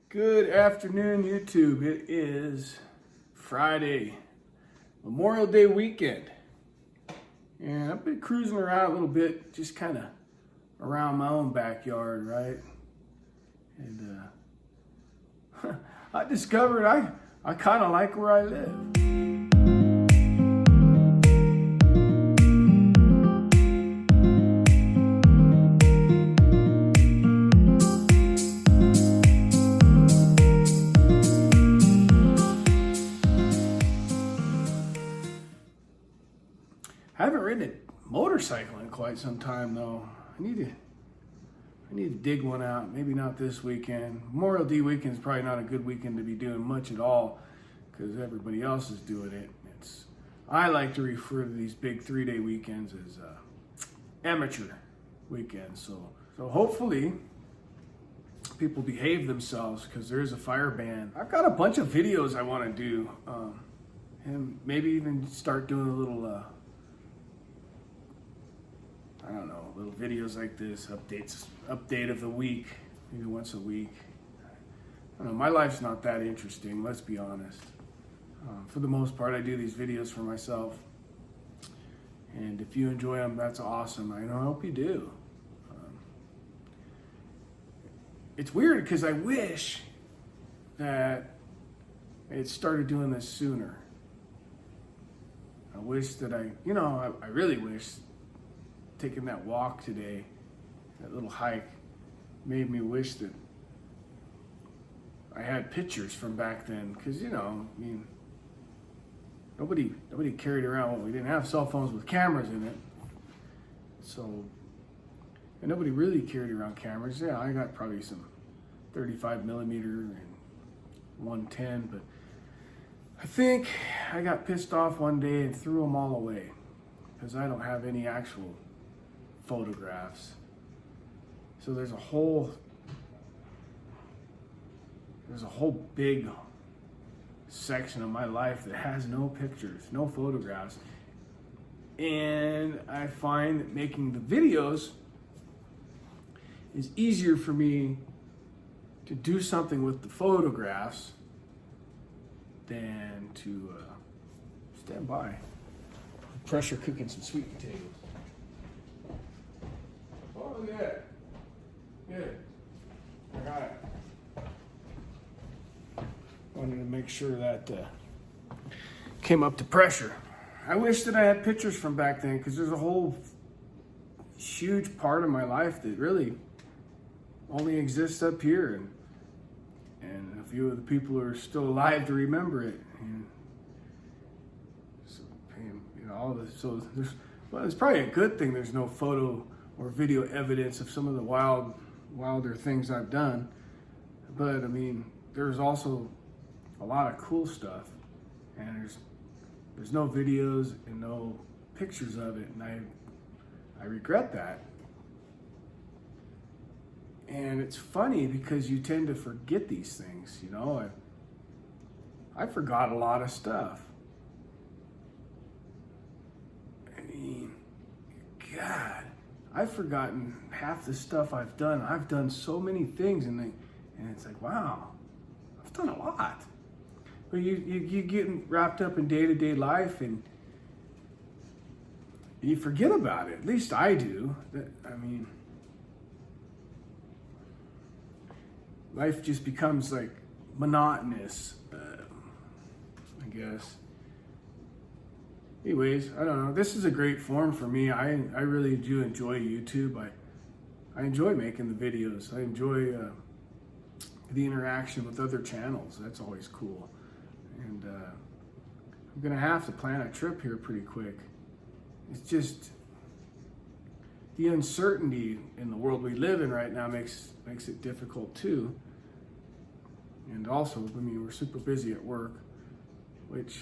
Good afternoon, YouTube. It is Friday, Memorial Day weekend. And I've been cruising around a little bit, just kind of around my own backyard, right? And I discovered I kind of like where I live. I haven't ridden a motorcycle in quite some time though. I need to dig one out. Maybe not this weekend. Memorial Day weekend is probably not a good weekend to be doing much at all because everybody else is doing it. I like to refer to these big 3-day weekends as amateur weekends. So hopefully people behave themselves because there is a fire ban. I've got a bunch of videos I want to do, and maybe even start doing a little. I don't know, little videos like this, update of the week, maybe once a week. I don't know, my life's not that interesting, let's be honest. For the most part, I do these videos for myself. And if you enjoy them, that's awesome. I hope you do. It's weird because I wish that I had started doing this sooner. I wish that I really wish taking that walk today, that little hike, made me wish that I had pictures from back then. Because, nobody carried around, well, we didn't have cell phones with cameras in it. So, and nobody really carried around cameras. Yeah, I got probably some 35 millimeter and 110, but I think I got pissed off one day and threw them all away because I don't have any actual photographs. So there's a whole big section of my life that has no pictures, no photographs. And I find that making the videos is easier for me to do something with the photographs than to stand by. Pressure cooking some sweet potatoes. Oh, look at that. Good. I got it. Wanted to make sure that came up to pressure. I wish that I had pictures from back then because there's a whole huge part of my life that really only exists up here, and a few of the people who are still alive to remember it. And so, it's probably a good thing there's no photo or video evidence of some of the wilder things I've done. But I mean, there's also a lot of cool stuff, and there's no videos and no pictures of it, and I regret that. And it's funny because you tend to forget these things, I forgot a lot of stuff. I mean, God, I've forgotten half the stuff I've done. I've done so many things, and it's like, wow, I've done a lot. But you get wrapped up in day-to-day life, and you forget about it. At least I do. Life just becomes like monotonous, I guess. Anyways, I don't know. This is a great form for me. I really do enjoy YouTube. I enjoy making the videos. I enjoy the interaction with other channels. That's always cool. And I'm gonna have to plan a trip here pretty quick. It's just the uncertainty in the world we live in right now makes it difficult too. And also, we're super busy at work, which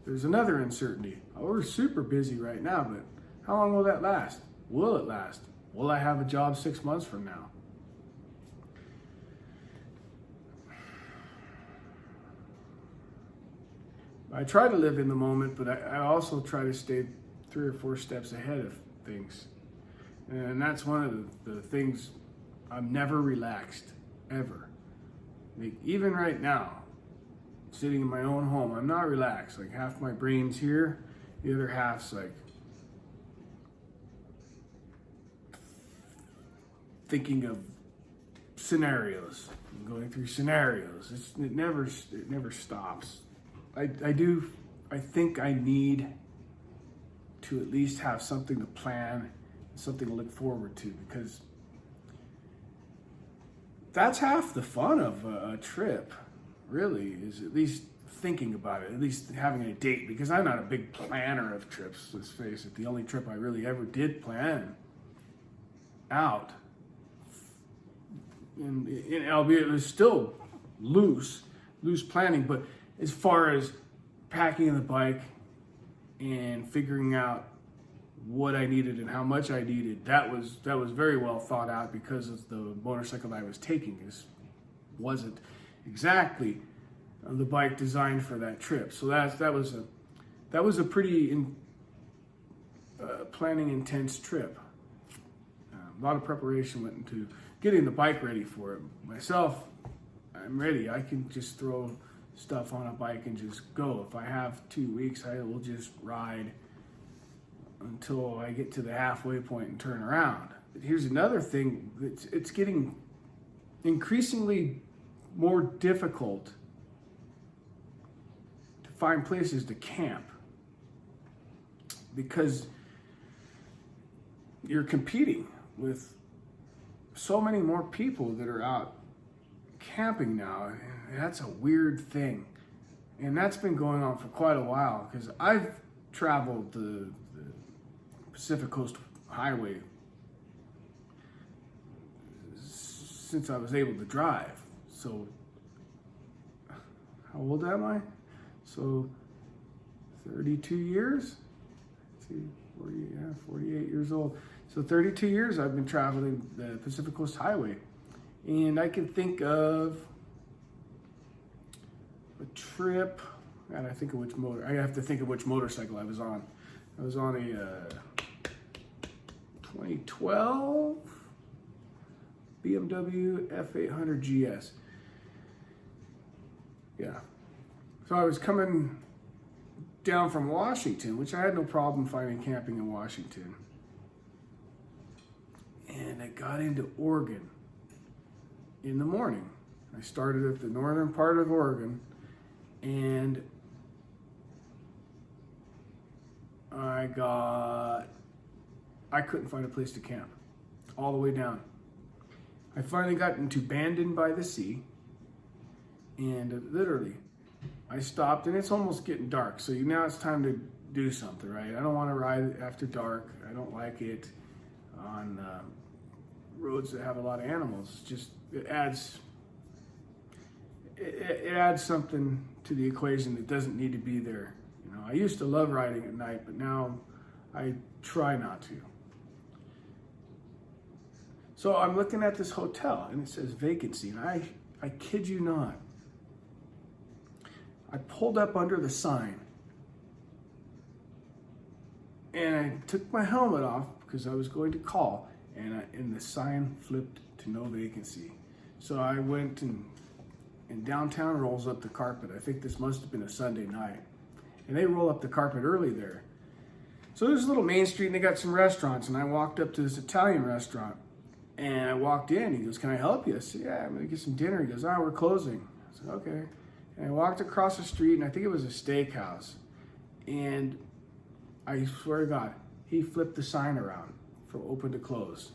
there's another uncertainty. We're super busy right now, but how long will that last? Will it last? Will I have a job 6 months from now? I try to live in the moment, but I also try to stay 3 or 4 steps ahead of things. And that's one of the things. I'm never relaxed, ever. Like, even right now, sitting in my own home, I'm not relaxed. Like, half my brain's here, the other half's like thinking of scenarios, going through scenarios. It never stops. I think I need to at least have something to plan, something to look forward to, because that's half the fun of a trip, really, is at least thinking about it, at least having a date, because I'm not a big planner of trips, let's face it. The only trip I really ever did plan out, and albeit it was still loose planning, but as far as packing the bike and figuring out what I needed and how much I needed, that was very well thought out, because of the motorcycle I was taking wasn't exactly the bike designed for that trip. So that was a pretty planning intense trip. A lot of preparation went into getting the bike ready for it. Myself, I'm ready. I can just throw stuff on a bike and just go. If I have 2 weeks, I will just ride until I get to the halfway point and turn around. But here's another thing. It's getting increasingly more difficult to find places to camp, because you're competing with so many more people that are out camping now. And that's a weird thing. And that's been going on for quite a while, because I've traveled the Pacific Coast Highway since I was able to drive. So, how old am I? So, 32 years? Let's see, 48 years old. So 32 years I've been traveling the Pacific Coast Highway. And I can think of a trip, I have to think of which motorcycle I was on. I was on a 2012 BMW F800 GS. Yeah. So I was coming down from Washington, which I had no problem finding camping in Washington. And I got into Oregon in the morning. I started at the northern part of Oregon, and I couldn't find a place to camp all the way down. I finally got into Bandon by the Sea, and literally I stopped, and it's almost getting dark, so now it's time to do something, right? I don't want to ride after dark. I don't like it on roads that have a lot of animals. It adds something to the equation that doesn't need to be there. You know, I used to love riding at night, but now I try not to. So I'm looking at this hotel, and it says vacancy, and I kid you not, I pulled up under the sign, and I took my helmet off because I was going to call, and the sign flipped to no vacancy. So I went and downtown rolls up the carpet. I think this must have been a Sunday night. And they roll up the carpet early there. So there's a little main street, and they got some restaurants, and I walked up to this Italian restaurant, and I walked in. He goes, "Can I help you?" I said, "Yeah, I'm gonna get some dinner." He goes, "We're closing." I said, "Okay." And I walked across the street, and I think it was a steakhouse. And I swear to God, he flipped the sign around from open to close.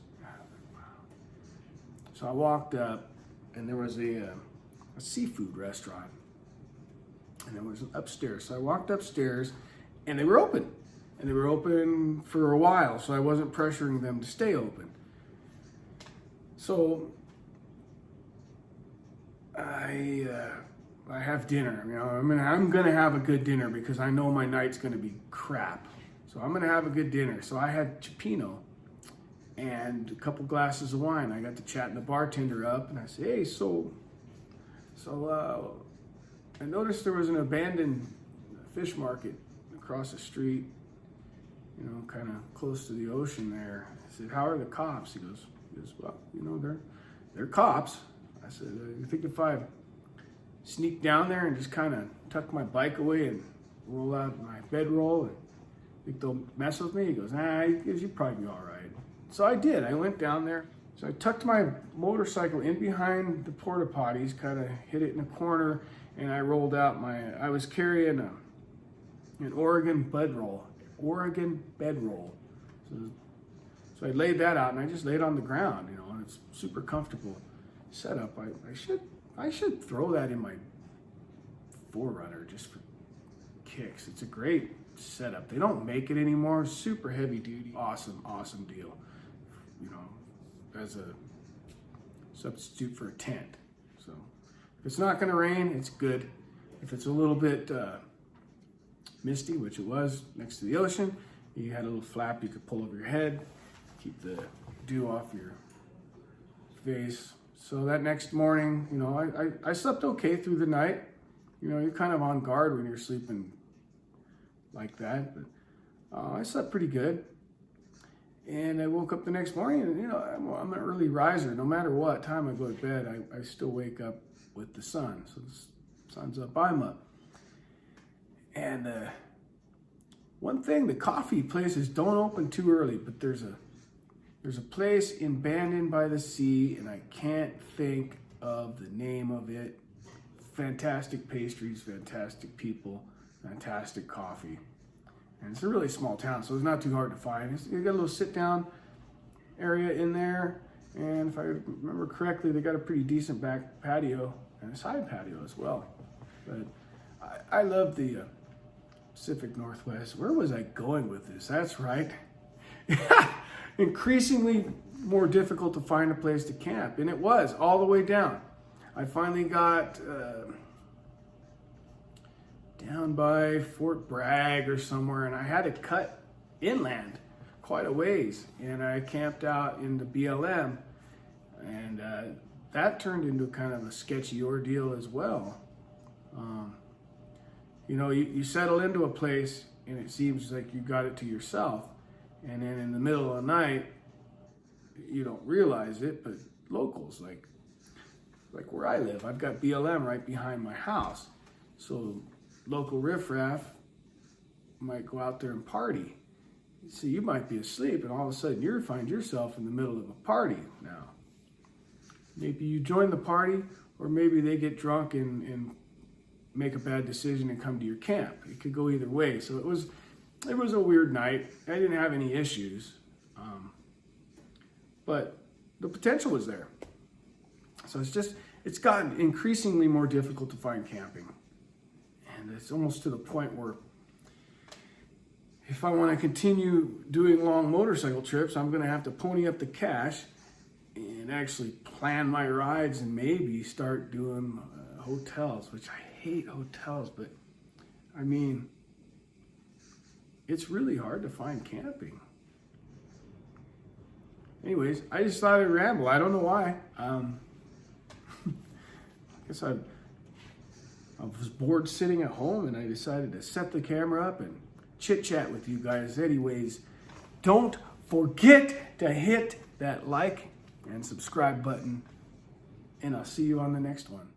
So I walked up, and there was a seafood restaurant, and it was upstairs. So I walked upstairs, and they were open. And they were open for a while, so I wasn't pressuring them to stay open. So I have dinner. You know, I'm gonna have a good dinner because I know my night's gonna be crap. So I'm gonna have a good dinner. So I had cioppino and a couple glasses of wine. I got to chatting the bartender up, and I said, "Hey, so I noticed there was an abandoned fish market across the street, you know, kind of close to the ocean there." I said, "How are the cops?" He goes, "Well, you know, they're cops." I said, "I think if I sneak down there and just kind of tuck my bike away and roll out my bedroll. And think they'll mess with me? He goes, you'll probably be all right. So I did. I went down there. So I tucked my motorcycle in behind the porta potties, kind of hid it in a corner, and I rolled out I was carrying an Oregon bedroll. So I laid that out, and I just laid on the ground, and it's super comfortable setup. I should throw that in my 4Runner just for kicks. It's a great setup. They don't make it anymore. Super heavy duty. Awesome deal. As a substitute for a tent. So if it's not going to rain, it's good. If it's a little bit misty, which it was next to the ocean, you had a little flap you could pull over your head, keep the dew off your face. So that next morning, I slept okay through the night. You're kind of on guard when you're sleeping like that, but I slept pretty good. And I woke up the next morning, and I'm an early riser. No matter what time I go to bed, I still wake up with the sun. So the sun's up, I'm up. And one thing, the coffee places don't open too early, but there's a place in Bandon by the Sea, and I can't think of the name of it. Fantastic pastries, fantastic people, fantastic coffee. And it's a really small town, so it's not too hard to find. You got a little sit-down area in there, and if I remember correctly, they got a pretty decent back patio and a side patio as well. But I love the Pacific Northwest. Where was I going with this? That's right. Increasingly more difficult to find a place to camp, and it was all the way down. I finally got down by Fort Bragg or somewhere, and I had to cut inland quite a ways, and I camped out in the BLM, and that turned into kind of a sketchy ordeal as well. You settle into a place, and it seems like you got it to yourself, and then in the middle of the night, you don't realize it, but locals, like where I live, I've got BLM right behind my house, so local riffraff might go out there and party. So you might be asleep, and all of a sudden you find yourself in the middle of a party now. Maybe you join the party, or maybe they get drunk and make a bad decision and come to your camp. It could go either way. So it was a weird night. I didn't have any issues, but the potential was there. So it's gotten increasingly more difficult to find camping. And it's almost to the point where if I want to continue doing long motorcycle trips, I'm going to have to pony up the cash and actually plan my rides and maybe start doing hotels, which I hate hotels, but I mean, it's really hard to find camping. Anyways, I just thought I'd ramble. I don't know why. I guess I was bored sitting at home, and I decided to set the camera up and chit-chat with you guys. Anyways, don't forget to hit that like and subscribe button, and I'll see you on the next one.